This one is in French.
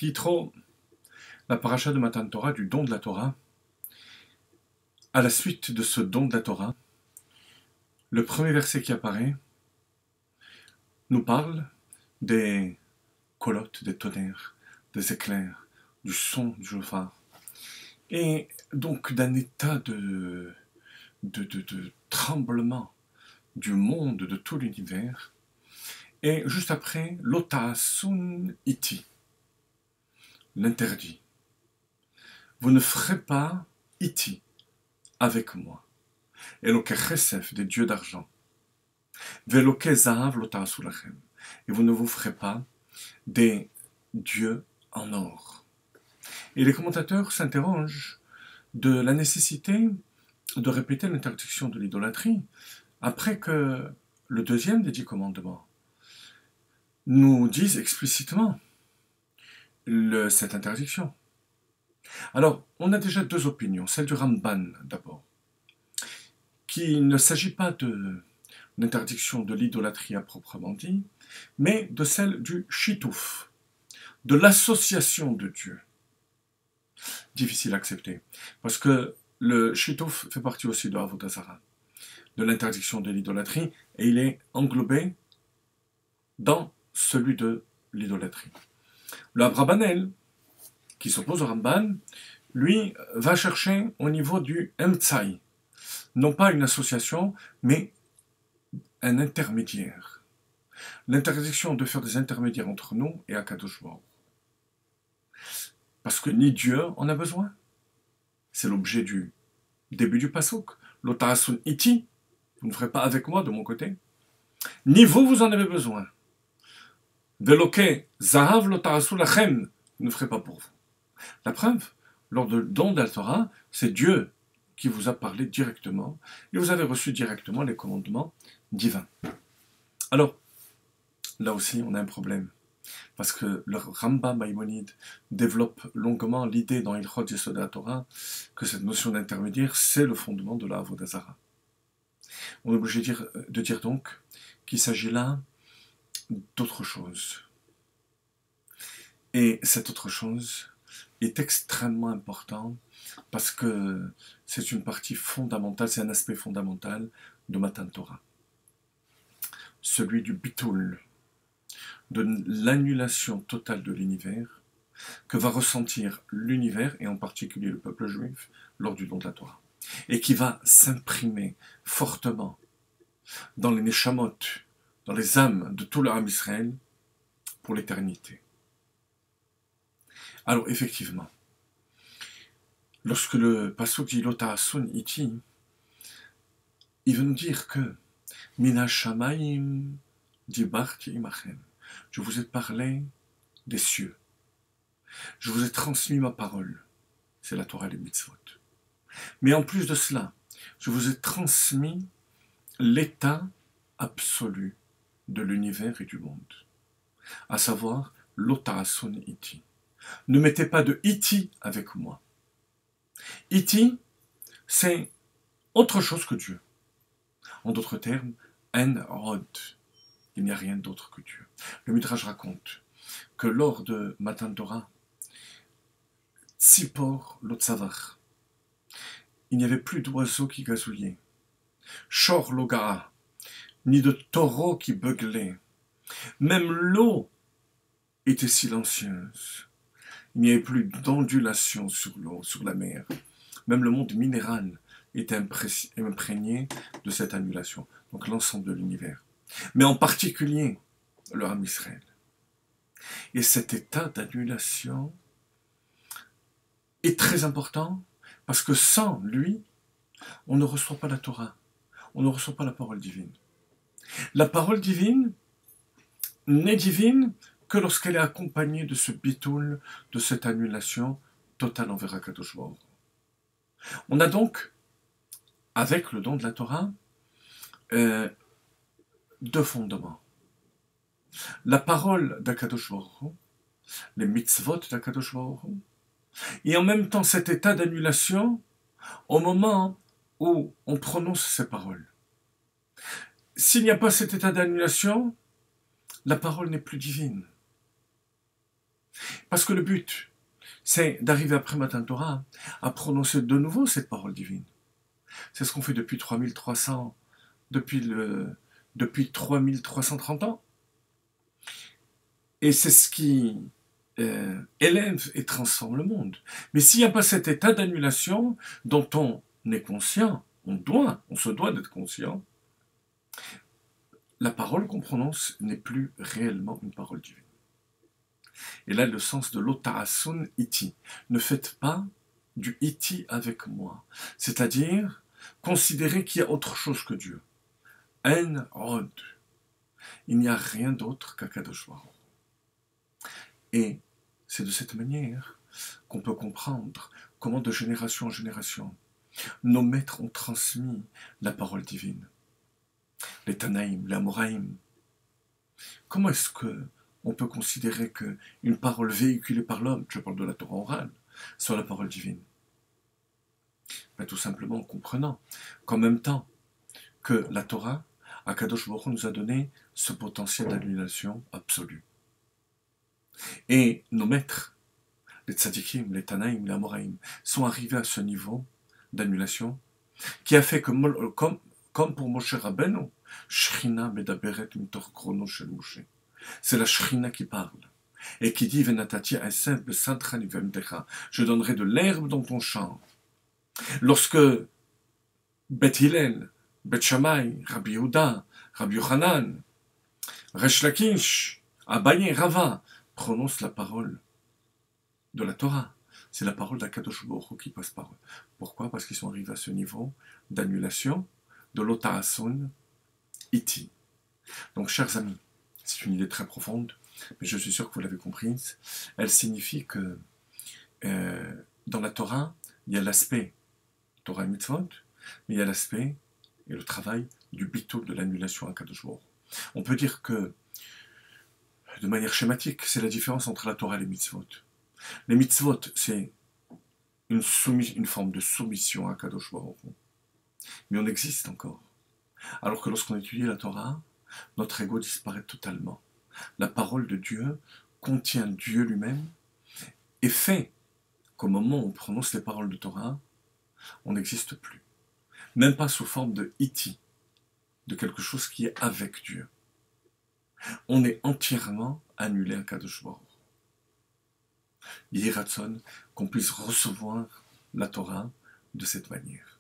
Yitro, la paracha de Matan Torah, du don de la Torah. À la suite de ce don de la Torah, le premier verset qui apparaît nous parle des colottes, des tonnerres, des éclairs, du son du shofar, et donc d'un état de tremblement du monde, de tout l'univers. Et juste après, l'otaasun iti, l'interdit. Vous ne ferez pas iti, avec moi. Eloke chesef, des dieux d'argent. Veloke zahav lotaasu lachem. Et vous ne vous ferez pas des dieux en or. Et les commentateurs s'interrogent de la nécessité de répéter l'interdiction de l'idolâtrie après que le deuxième des 10 commandements nous dise explicitement cette interdiction. Alors, on a déjà deux opinions. Celle du Ramban, d'abord, qu'il ne s'agit pas de l'interdiction de l'idolâtrie à proprement dit, mais de celle du shitouf, de l'association de Dieu. Difficile à accepter, parce que le shitouf fait partie aussi de Avodah Zarah, de l'interdiction de l'idolâtrie, et il est englobé dans celui de l'idolâtrie. Le Abrabanel, qui s'oppose au Ramban, lui va chercher au niveau du Emtsai, non pas une association, mais un intermédiaire. L'interdiction de faire des intermédiaires entre nous et Akadosh Baruch. Parce que ni Dieu en a besoin. C'est l'objet du début du pasuk. L'otaasun iti, vous ne ferez pas avec moi de mon côté. Ni vous, vous en avez besoin. Veloke zahav l'otaasu lachem, vous ne ferez pas pour vous. La preuve, lors du don de la Torah, c'est Dieu qui vous a parlé directement et vous avez reçu directement les commandements divins. Alors, là aussi, on a un problème. Parce que le Rambam Maïmonide développe longuement l'idée dans Ilchot Yesod Torah que cette notion d'intermédiaire, c'est le fondement de la Avodah Zarah. On est obligé de dire donc qu'il s'agit là d'autre chose. Et cette autre chose est extrêmement important parce que c'est une partie fondamentale, c'est un aspect fondamental de Matan Torah. Celui du bitul, de l'annulation totale de l'univers que va ressentir l'univers, et en particulier le peuple juif, lors du don de la Torah. Et qui va s'imprimer fortement dans les neshamot, dans les âmes de tout le Ham Israël, pour l'éternité. Alors effectivement, lorsque le pasuk dit l'otaasun iti, il veut nous dire que mina shamayim dibarti imachem, je vous ai parlé des cieux, je vous ai transmis ma parole, c'est la Torah et les mitzvot. Mais en plus de cela, je vous ai transmis l'état absolu de l'univers et du monde, à savoir l'otaasun iti. Ne mettez pas de iti avec moi. Iti, c'est autre chose que Dieu. En d'autres termes, en rod. Il n'y a rien d'autre que Dieu. Le Midrash raconte que lors de Matan Torah, Tzipor Lotzavar, il n'y avait plus d'oiseaux qui gazouillaient, Shor Logaa, ni de taureaux qui beuglaient. Même l'eau était silencieuse. Il n'y avait plus d'ondulation sur l'eau, sur la mer. Même le monde minéral était imprégné de cette annulation. Donc l'ensemble de l'univers. Mais en particulier, le Ham Israël. Et cet état d'annulation est très important parce que sans lui, on ne reçoit pas la Torah. On ne reçoit pas la parole divine. La parole divine n'est divine que lorsqu'elle est accompagnée de ce bitoul, de cette annulation totale envers Akadosh Baruch. On a donc, avec le don de la Torah, deux fondements. La parole d'Akadosh Baruch, les mitzvot d'Akadosh Baruch, et en même temps cet état d'annulation au moment où on prononce ces paroles. S'il n'y a pas cet état d'annulation, la parole n'est plus divine. Parce que le but, c'est d'arriver après Matan Torah à prononcer de nouveau cette parole divine. C'est ce qu'on fait depuis 3300, depuis 3330 ans. Et c'est ce qui élève et transforme le monde. Mais s'il n'y a pas cet état d'annulation dont on est conscient, on se doit d'être conscient, la parole qu'on prononce n'est plus réellement une parole divine. Et là, le sens de l'ota'asun iti. Ne faites pas du iti avec moi. C'est-à-dire, considérez qu'il y a autre chose que Dieu. En od. Il n'y a rien d'autre qu'Akadosh Baruch. Et c'est de cette manière qu'on peut comprendre comment de génération en génération, nos maîtres ont transmis la parole divine. Les Tanaïm, les Amoraïm. Comment est-ce que on peut considérer qu'une parole véhiculée par l'homme, je parle de la Torah orale, soit la parole divine? Ben, tout simplement en comprenant qu'en même temps que la Torah, Akadosh Baruch Hu nous a donné ce potentiel d'annulation absolue. Et nos maîtres, les tzadikim, les tanaïm, les amoraïm, sont arrivés à ce niveau d'annulation qui a fait que, comme pour Moshe Rabbeinu, Shrina medaberet mitor chrono shel Moshe. C'est la Shrina qui parle et qui dit Venatati esef besadchani vemdecha. Je donnerai de l'herbe dans ton champ. Lorsque Bet Hillel, Bet Shammai, Rabbi Yehuda, Rabbi Yochanan, Resh Lakish, Abaye, Rava prononcent la parole de la Torah. C'est la parole d'Akadosh Baruch Hu qui passe par eux. Pourquoi? Parce qu'ils sont arrivés à ce niveau d'annulation de l'ota'asun iti. Donc, chers amis, c'est une idée très profonde, mais je suis sûr que vous l'avez comprise. Elle signifie que dans la Torah, il y a l'aspect Torah et Mitzvot, mais il y a l'aspect et le travail du bitul, de l'annulation à Kadosh Baruch Hu. On peut dire que, de manière schématique, c'est la différence entre la Torah et les Mitzvot. Les Mitzvot, c'est une forme de soumission à Kadosh Baruch Hu. Mais on existe encore. Alors que lorsqu'on étudie la Torah, notre ego disparaît totalement. La parole de Dieu contient Dieu lui-même et fait qu'au moment où on prononce les paroles de Torah, on n'existe plus. Même pas sous forme de iti, de quelque chose qui est avec Dieu. On est entièrement annulé à Kadosh Baruch Hu. Yeh Ratzon qu'on puisse recevoir la Torah de cette manière.